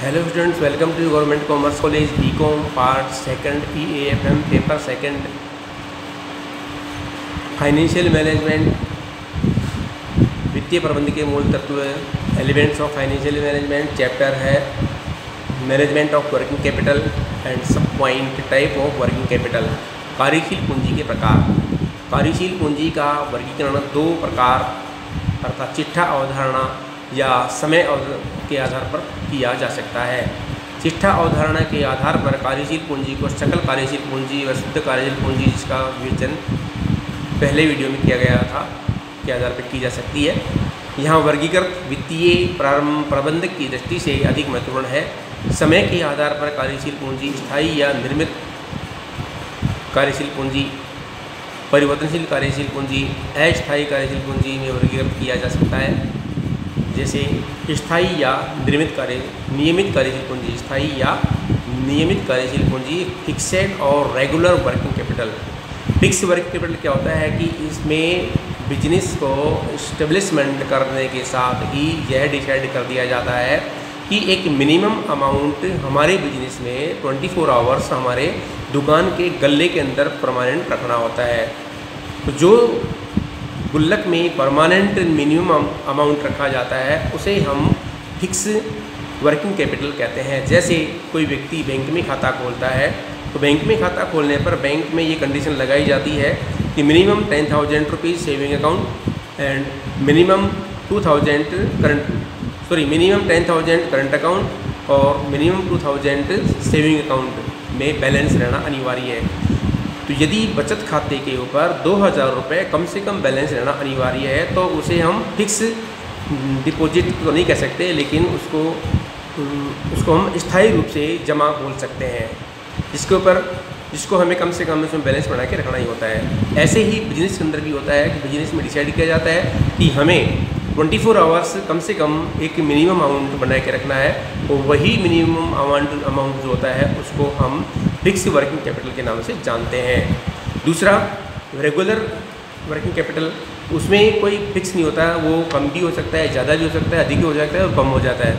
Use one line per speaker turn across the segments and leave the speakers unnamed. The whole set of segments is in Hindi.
Hello students, welcome to government commerce college B Com part second EAFM paper second financial management वित्तीय प्रबंध के मूल तत्व elements of financial management. Chapter है management of working capital and sub point type of working capital. कार्यशील पूंजी के प्रकार। कार्यशील पूंजी का वर्गीकरण दो प्रकार अर्थात चिट्ठा अवधारणा या समय के आधार पर किया जा सकता है। चिट्ठा अवधारणा के आधार पर कार्यशील पूंजी को सकल कार्यशील पूंजी व शुद्ध कार्यशील पूंजी, जिसका विवेचन पहले वीडियो में किया गया था, के आधार पर की जा सकती है। यहाँ वर्गीकृत वित्तीय प्रबंधक की दृष्टि से अधिक महत्वपूर्ण है। समय के आधार पर कार्यशील पूंजी स्थायी या निर्मित कार्यशील पूंजी, परिवर्तनशील कार्यशील पूंजी, अस्थायी कार्यशील पूंजी में वर्गीकृत किया जा सकता है। जैसे स्थायी या नियमित कार्यशील पूंजी, स्थायी या नियमित कार्यशील पूंजी, फिक्सेड और regular working capital. Fix working capital क्या होता है कि इसमें बिजनेस को इस्टेब्लिशमेंट करने के साथ ही यह डिसाइड कर दिया जाता है कि एक मिनिमम अमाउंट हमारे बिजनेस में 24 आवर्स हमारे दुकान के गल्ले के अंदर परमानेंट रखना होता है। तो जो गुल्लक में परमानेंट मिनिमम अमाउंट रखा जाता है उसे हम फिक्स वर्किंग कैपिटल कहते हैं। जैसे कोई व्यक्ति बैंक में खाता खोलता है तो बैंक में खाता खोलने पर बैंक में ये कंडीशन लगाई जाती है कि minimum 10,000 rupees saving account and minimum 10,000 current account और मिनिमम 2,000 सेविंग अकाउंट में बैलेंस रहना अनिवार्य है। तो यदि बचत खाते के ऊपर 2,000 रुपये कम से कम बैलेंस रहना अनिवार्य है तो उसे हम फिक्स डिपॉजिट तो नहीं कह सकते, लेकिन उसको हम स्थायी रूप से जमा बोल सकते हैं, जिसको हमें कम से कम उसमें बैलेंस बना के रखना ही होता है। ऐसे ही बिजनेस के अंदर भी होता है कि बिजनेस में डिसाइड किया जाता है कि हमें 24 आवर्स कम से कम एक मिनिमम अमाउंट बना के रखना है, और वही मिनिमम अमाउंट जो होता है उसको हम फिक्स वर्किंग कैपिटल के नाम से जानते हैं। दूसरा रेगुलर वर्किंग कैपिटल, उसमें कोई फिक्स नहीं होता, वो कम भी हो सकता है, ज़्यादा भी हो सकता है, अधिक भी हो जाता है और कम हो जाता है।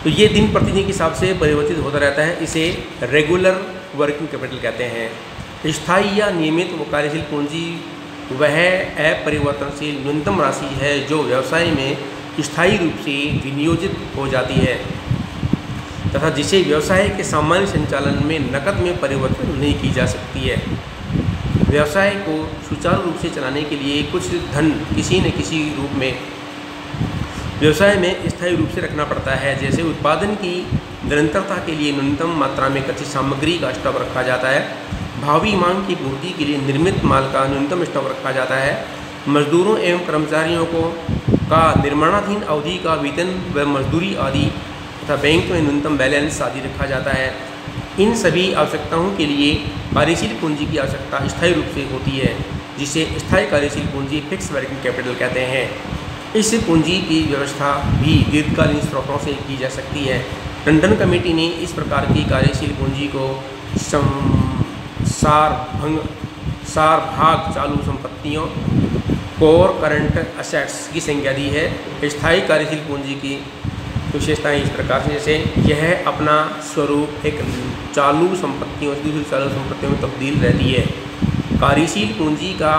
तो ये दिन प्रतिदिन के हिसाब से परिवर्तित होता रहता है, इसे रेगुलर वर्किंग कैपिटल कहते हैं। स्थायी या नियमित वो कार्यशील पूंजी वह अपरिवर्तनशील न्यूनतम राशि है जो व्यवसाय में स्थायी रूप से विनियोजित हो जाती है तथा जिसे व्यवसाय के सामान्य संचालन में नकद में परिवर्तन नहीं की जा सकती है। व्यवसाय को सुचारू रूप से चलाने के लिए कुछ धन किसी न किसी रूप में व्यवसाय में स्थायी रूप से रखना पड़ता है। जैसे उत्पादन की निरंतरता के लिए न्यूनतम मात्रा में कच्ची सामग्री का स्टॉक रखा जाता है। भावी मांग की पूर्ति के लिए निर्मित माल का न्यूनतम स्टॉक रखा जाता है। मजदूरों एवं कर्मचारियों का निर्माणाधीन अवधि का वेतन व मजदूरी आदि तथा बैंक में न्यूनतम बैलेंस आदि रखा जाता है। इन सभी आवश्यकताओं के लिए कार्यशील पूंजी की आवश्यकता स्थायी रूप से होती है, जिसे स्थायी कार्यशील पूंजी फिक्स वर्किंग कैपिटल कहते हैं। इस पूंजी की व्यवस्था भी दीर्घकालीन स्रोतों से की जा सकती है। टंडन कमेटी ने इस प्रकार की कार्यशील पूंजी को सार भाग चालू संपत्तियों कोर करंट असेट्स की संज्ञा दी है। स्थायी कार्यशील पूंजी की विशेषताएं इस प्रकार से, जैसे यह अपना स्वरूप एक चालू संपत्तियों से दूसरी चालू संपत्तियों में तब्दील रहती है। कार्यशील पूंजी का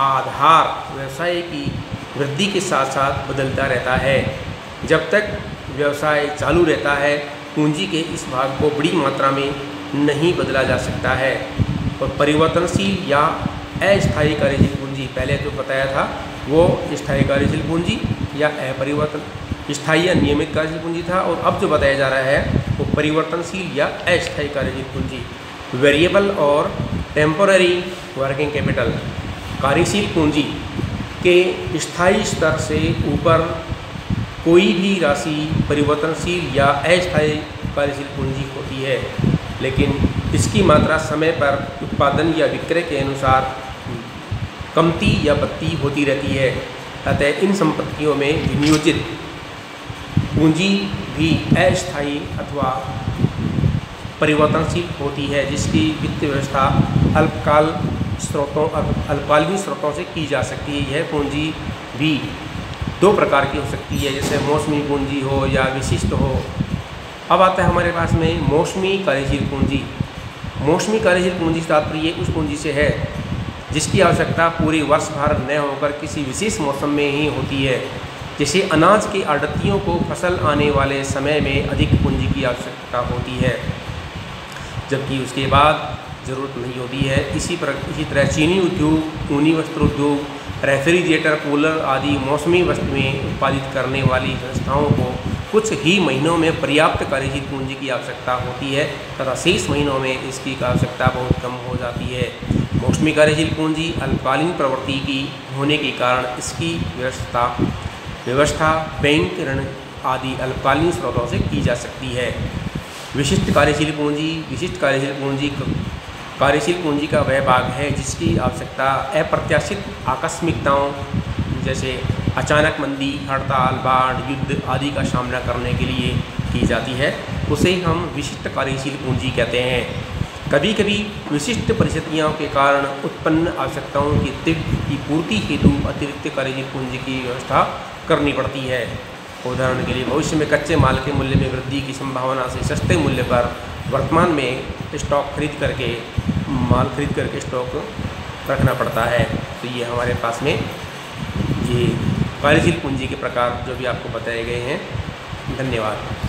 आधार व्यवसाय की वृद्धि के साथ साथ बदलता रहता है। जब तक व्यवसाय चालू रहता है पूंजी के इस भाग को बड़ी मात्रा में नहीं बदला जा सकता है। और परिवर्तनशील या अस्थायी कार्यशील पूंजी, पहले जो बताया था वो स्थायी कार्यशील पूंजी या अपरिवर्तन स्थायी या नियमित कार्यशील पूंजी था, और अब जो बताया जा रहा है वो परिवर्तनशील या अस्थायी कार्यशील पूंजी। वेरिएबल और टेम्पोररी वर्किंग कैपिटल। कार्यशील पूंजी के स्थायी स्तर से ऊपर कोई भी राशि परिवर्तनशील या अस्थायी कार्यशील पूंजी होती है, लेकिन इसकी मात्रा समय पर उत्पादन या विक्रय के अनुसार कमती या बढ़ती होती रहती है। अतः इन संपत्तियों में विनियोजित पूंजी भी अस्थायी अथवा परिवर्तनशील होती है, जिसकी वित्त व्यवस्था अल्पकालीन स्रोतों से की जा सकती है। यह पूंजी भी दो प्रकार की हो सकती है, जैसे मौसमी पूंजी हो या विशिष्ट हो। अब आता है हमारे पास में मौसमी कार्यशील पूंजी। मौसमी कार्यशील पूंजी तात्पर्य उस पूंजी से है जिसकी आवश्यकता पूरे वर्ष भर न होकर किसी विशेष मौसम में ही होती है। जैसे अनाज के आढ़तियों को फसल आने वाले समय में अधिक पूंजी की आवश्यकता होती है, जबकि उसके बाद ज़रूरत नहीं होती है। इसी तरह चीनी उद्योग, ऊनी वस्त्र उद्योग, रेफ्रिजरेटर, कूलर आदि मौसमी वस्तुएं उत्पादित करने वाली संस्थाओं को कुछ ही महीनों में पर्याप्त कार्यशील पूंजी की आवश्यकता होती है तथा शेष महीनों में इसकी आवश्यकता बहुत कम हो जाती है। मौसमी कार्यशील पूंजी अल्पकालीन प्रवृत्ति की होने के कारण इसकी व्यवस्था बैंक, ऋण आदि अल्पकालीन स्रोतों से की जा सकती है। विशिष्ट कार्यशील पूंजी कार्यशील पूंजी का वह भाग है जिसकी आवश्यकता अप्रत्याशित आकस्मिकताओं जैसे अचानक मंदी, हड़ताल, बाढ़, युद्ध आदि का सामना करने के लिए की जाती है, उसे हम विशिष्ट कार्यशील पूंजी कहते हैं। कभी कभी विशिष्ट परिस्थितियों के कारण उत्पन्न आवश्यकताओं की पूर्ति हेतु अतिरिक्त कार्यशील पूंजी की व्यवस्था करनी पड़ती है। उदाहरण के लिए भविष्य में कच्चे माल के मूल्य में वृद्धि की संभावना से सस्ते मूल्य पर वर्तमान में माल खरीद करके स्टॉक रखना पड़ता है। तो ये हमारे पास में ये कार्यशील पूंजी के प्रकार जो भी आपको बताए गए हैं। धन्यवाद।